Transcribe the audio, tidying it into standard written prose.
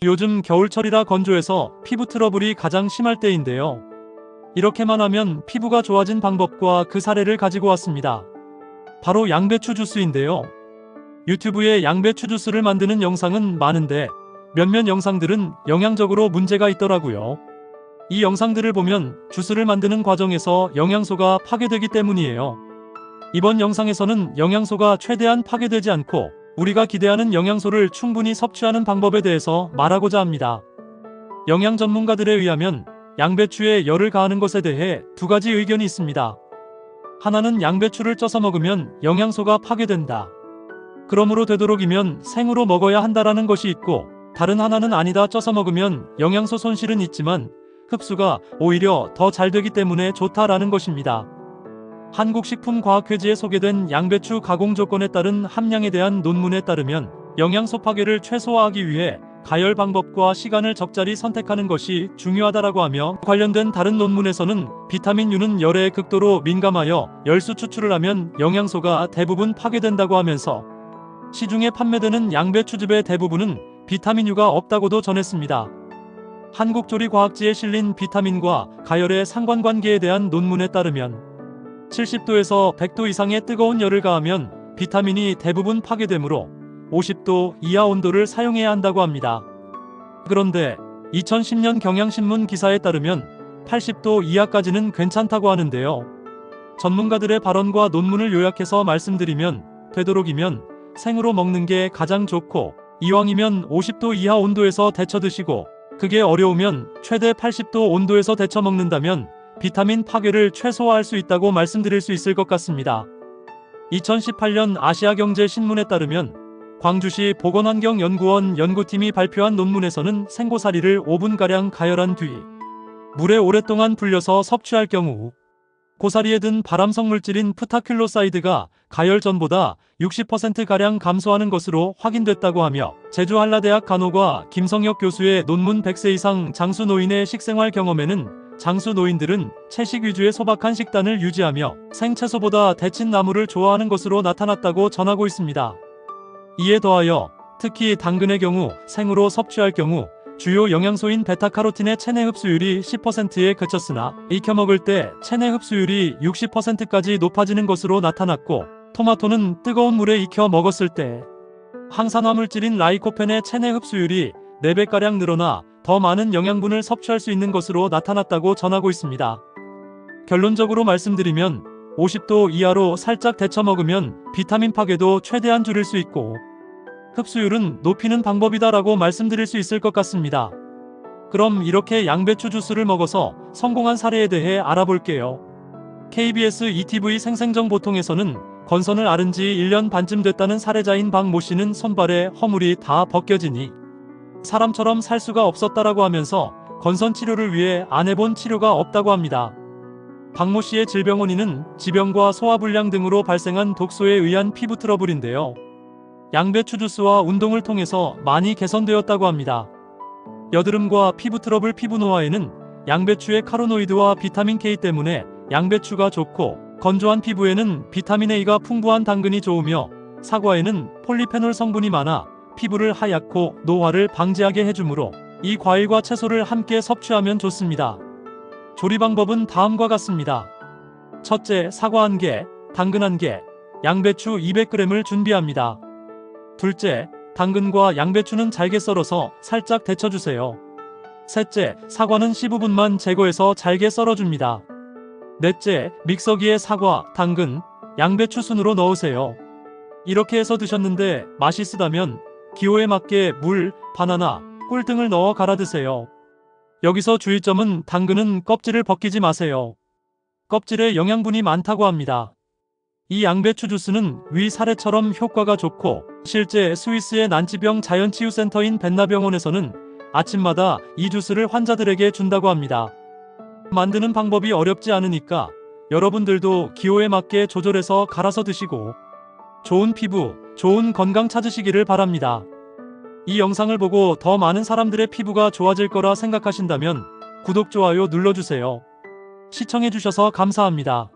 요즘 겨울철이라 건조해서 피부 트러블이 가장 심할 때인데요. 이렇게만 하면 피부가 좋아진 방법과 그 사례를 가지고 왔습니다. 바로 양배추 주스인데요. 유튜브에 양배추 주스를 만드는 영상은 많은데 몇몇 영상들은 영양적으로 문제가 있더라고요. 이 영상들을 보면 주스를 만드는 과정에서 영양소가 파괴되기 때문이에요. 이번 영상에서는 영양소가 최대한 파괴되지 않고 우리가 기대하는 영양소를 충분히 섭취하는 방법에 대해서 말하고자 합니다. 영양 전문가들에 의하면 양배추에 열을 가하는 것에 대해 두 가지 의견이 있습니다. 하나는 양배추를 쪄서 먹으면 영양소가 파괴된다. 그러므로 되도록이면 생으로 먹어야 한다라는 것이 있고, 다른 하나는 아니다, 쪄서 먹으면 영양소 손실은 있지만 흡수가 오히려 더 잘 되기 때문에 좋다라는 것입니다. 한국식품과학회지에 소개된 양배추 가공 조건에 따른 함량에 대한 논문에 따르면 영양소 파괴를 최소화하기 위해 가열 방법과 시간을 적절히 선택하는 것이 중요하다라고 하며, 관련된 다른 논문에서는 비타민 U는 열에 극도로 민감하여 열수 추출을 하면 영양소가 대부분 파괴된다고 하면서 시중에 판매되는 양배추즙의 대부분은 비타민 U가 없다고도 전했습니다. 한국조리과학지에 실린 비타민과 가열의 상관관계에 대한 논문에 따르면 70도에서 100도 이상의 뜨거운 열을 가하면 비타민이 대부분 파괴되므로 50도 이하 온도를 사용해야 한다고 합니다. 그런데 2010년 경향신문 기사에 따르면 80도 이하까지는 괜찮다고 하는데요. 전문가들의 발언과 논문을 요약해서 말씀드리면, 되도록이면 생으로 먹는 게 가장 좋고, 이왕이면 50도 이하 온도에서 데쳐 드시고, 그게 어려우면 최대 80도 온도에서 데쳐 먹는다면 비타민 파괴를 최소화할 수 있다고 말씀드릴 수 있을 것 같습니다. 2018년 아시아경제신문에 따르면 광주시 보건환경연구원 연구팀이 발표한 논문에서는 생고사리를 5분가량 가열한 뒤 물에 오랫동안 불려서 섭취할 경우 고사리에 든 발암성 물질인 프타클로사이드가 가열 전보다 60%가량 감소하는 것으로 확인됐다고 하며, 제주 한라대학 간호과 김성혁 교수의 논문 100세 이상 장수 노인의 식생활 경험에는 장수 노인들은 채식 위주의 소박한 식단을 유지하며 생채소보다 데친 나물을 좋아하는 것으로 나타났다고 전하고 있습니다. 이에 더하여 특히 당근의 경우 생으로 섭취할 경우 주요 영양소인 베타카로틴의 체내 흡수율이 10%에 그쳤으나 익혀 먹을 때 체내 흡수율이 60%까지 높아지는 것으로 나타났고, 토마토는 뜨거운 물에 익혀 먹었을 때 항산화 물질인 라이코펜의 체내 흡수율이 4배가량 늘어나 더 많은 영양분을 섭취할 수 있는 것으로 나타났다고 전하고 있습니다. 결론적으로 말씀드리면 50도 이하로 살짝 데쳐 먹으면 비타민 파괴도 최대한 줄일 수 있고 흡수율은 높이는 방법이다라고 말씀드릴 수 있을 것 같습니다. 그럼 이렇게 양배추 주스를 먹어서 성공한 사례에 대해 알아볼게요. KBS ETV 생생정보통에서는 건선을 앓은 지 1년 반쯤 됐다는 사례자인 박 모 씨는 손발에 허물이 다 벗겨지니 사람처럼 살 수가 없었다라고 하면서 건선 치료를 위해 안 해본 치료가 없다고 합니다. 박 모 씨의 질병 원인은 지병과 소화불량 등으로 발생한 독소에 의한 피부 트러블인데요. 양배추 주스와 운동을 통해서 많이 개선되었다고 합니다. 여드름과 피부 트러블, 피부 노화에는 양배추의 카로노이드와 비타민 K 때문에 양배추가 좋고, 건조한 피부에는 비타민 A가 풍부한 당근이 좋으며, 사과에는 폴리페놀 성분이 많아 피부를 하얗고 노화를 방지하게 해주므로 이 과일과 채소를 함께 섭취하면 좋습니다. 조리 방법은 다음과 같습니다. 첫째, 사과 1개, 당근 1개, 양배추 200g을 준비합니다. 둘째, 당근과 양배추는 잘게 썰어서 살짝 데쳐주세요. 셋째, 사과는 씨 부분만 제거해서 잘게 썰어줍니다. 넷째, 믹서기에 사과, 당근, 양배추 순으로 넣으세요. 이렇게 해서 드셨는데 맛있으다면 기호에 맞게 물, 바나나, 꿀 등을 넣어 갈아 드세요. 여기서 주의점은 당근은 껍질을 벗기지 마세요. 껍질에 영양분이 많다고 합니다. 이 양배추 주스는 위 사례처럼 효과가 좋고, 실제 스위스의 난치병 자연치유센터인 벤나병원에서는 아침마다 이 주스를 환자들에게 준다고 합니다. 만드는 방법이 어렵지 않으니까 여러분들도 기호에 맞게 조절해서 갈아서 드시고 좋은 피부, 좋은 건강 찾으시기를 바랍니다. 이 영상을 보고 더 많은 사람들의 피부가 좋아질 거라 생각하신다면 구독, 좋아요 눌러주세요. 시청해주셔서 감사합니다.